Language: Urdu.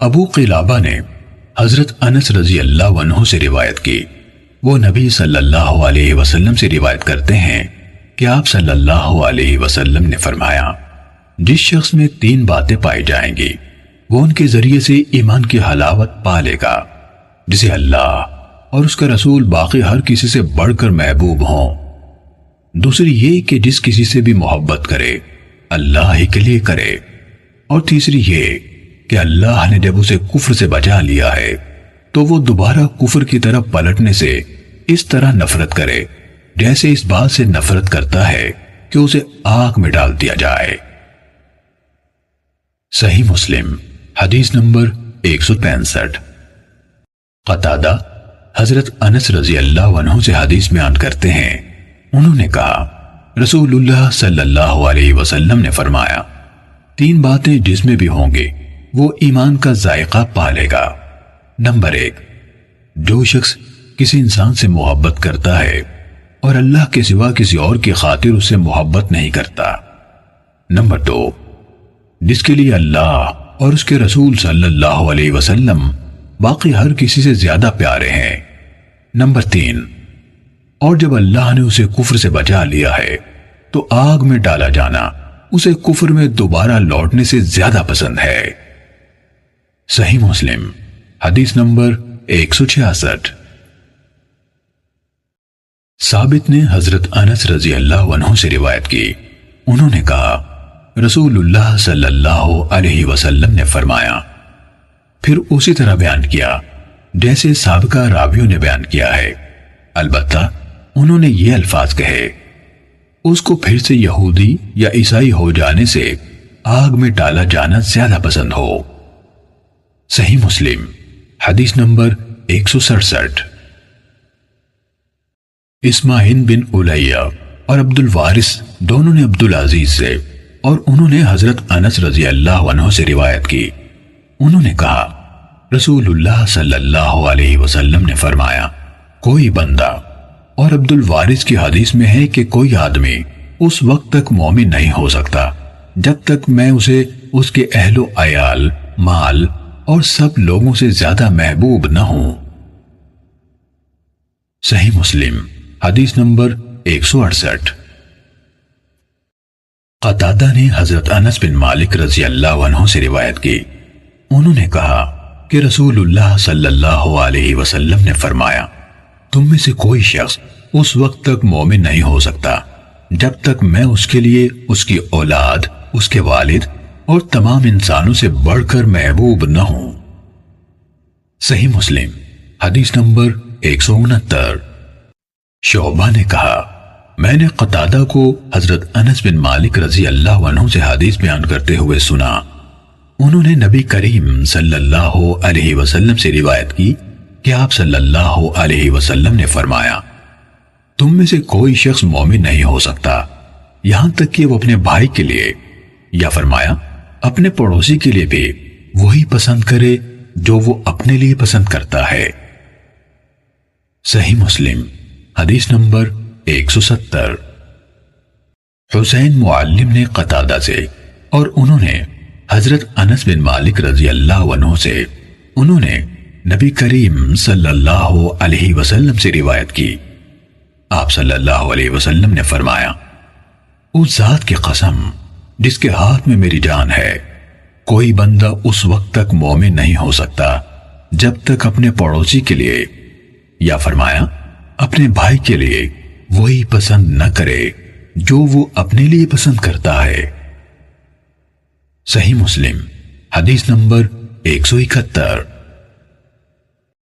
ابو قلابہ نے حضرت انس رضی اللہ عنہ سے روایت کی، وہ نبی صلی اللہ علیہ وسلم سے روایت کرتے ہیں کہ آپ صلی اللہ علیہ وسلم نے فرمایا، جس شخص میں 3 باتیں پائی جائیں گی وہ ان کے ذریعے سے ایمان کی حلاوت پا لے گا، جسے اللہ اور اس کا رسول باقی ہر کسی سے بڑھ کر محبوب ہوں۔ دوسری یہ کہ جس کسی سے بھی محبت کرے اللہ ہی کے لیے کرے، اور تیسری یہ کہ اللہ نے جب اسے کفر سے بچا لیا ہے تو وہ دوبارہ کفر کی طرف پلٹنے سے اس طرح نفرت کرے جیسے اس بات سے نفرت کرتا ہے کہ اسے آگ میں ڈال دیا جائے۔ صحیح مسلم حدیث نمبر 165۔ قتادہ حضرت انس رضی اللہ عنہ سے حدیث بیان کرتے ہیں، انہوں نے کہا رسول اللہ صلی اللہ علیہ وسلم نے فرمایا، 3 باتیں جس میں بھی ہوں گے وہ ایمان کا ذائقہ پالے گا۔ نمبر 1، جو شخص کسی انسان سے محبت کرتا ہے اور اللہ کے سوا کسی اور کی خاطر اس سے محبت نہیں کرتا۔ نمبر 2، جس کے لیے اللہ اور اس کے رسول صلی اللہ علیہ وسلم باقی ہر کسی سے زیادہ پیارے ہیں۔ نمبر 3، اور جب اللہ نے اسے کفر سے بچا لیا ہے تو آگ میں ڈالا جانا اسے کفر میں دوبارہ لوٹنے سے زیادہ پسند ہے۔ صحیح مسلم حدیث نمبر 166۔ ثابت نے حضرت انس رضی اللہ عنہ سے روایت کی، انہوں نے کہا رسول اللہ صلی اللہ علیہ وسلم نے فرمایا، پھر اسی طرح بیان کیا جیسے سابقہ راویوں نے بیان کیا ہے، البتہ انہوں نے یہ الفاظ کہے، اس کو پھر سے یہودی یا عیسائی ہو جانے سے آگ میں ڈالا جانا زیادہ پسند ہو۔ صحیح مسلم حدیث نمبر 167۔ اسماعیل بن الیہ اور عبد الوارث دونوں نے عبد العزیز سے اور انہوں نے حضرت انس رضی اللہ عنہ سے روایت کی، انہوں نے کہا رسول اللہ صلی اللہ علیہ وسلم نے فرمایا، کوئی بندہ، اور عبد الوارث کی حدیث میں ہے کہ کوئی آدمی اس وقت تک مومن نہیں ہو سکتا جب تک میں اسے اس کے اہل و عیال، مال اور سب لوگوں سے زیادہ محبوب نہ ہوں۔ صحیح مسلم حدیث نمبر 168۔ قتادہ نے حضرت انس بن مالک رضی اللہ عنہ سے روایت کی، انہوں نے کہا کہ رسول اللہ صلی اللہ علیہ وسلم نے فرمایا، تم میں سے کوئی شخص اس وقت تک مومن نہیں ہو سکتا جب تک میں اس کے لیے اس کی اولاد، اس کے والد اور تمام انسانوں سے بڑھ کر محبوب نہ ہوں۔ صحیح مسلم حدیث نمبر 169۔ شعبہ نے کہا میں نے قتادہ کو حضرت انس بن مالک رضی اللہ عنہ سے حدیث بیان کرتے ہوئے سنا، انہوں نے نبی کریم صلی اللہ علیہ وسلم سے روایت کی کہ آپ صلی اللہ علیہ وسلم نے فرمایا، تم میں سے کوئی شخص مومن نہیں ہو سکتا یہاں تک کہ وہ اپنے بھائی کے لیے، یا فرمایا اپنے پڑوسی کے لیے بھی وہی پسند کرے جو وہ اپنے لیے پسند کرتا ہے۔ صحیح مسلم حدیث نمبر 170۔ حسین معلم نے قتادہ سے اور انہوں نے حضرت انس بن مالک رضی اللہ عنہ سے انہوں نے نبی کریم صلی اللہ علیہ وسلم سے روایت کی، آپ صلی اللہ علیہ وسلم نے فرمایا، اس ذات کی قسم جس کے ہاتھ میں میری جان ہے، کوئی بندہ اس وقت تک مومن نہیں ہو سکتا جب تک اپنے پڑوسی کے لیے، یا فرمایا اپنے بھائی کے لیے وہی پسند نہ کرے جو وہ اپنے لیے پسند کرتا ہے۔ صحیح مسلم حدیث نمبر 171۔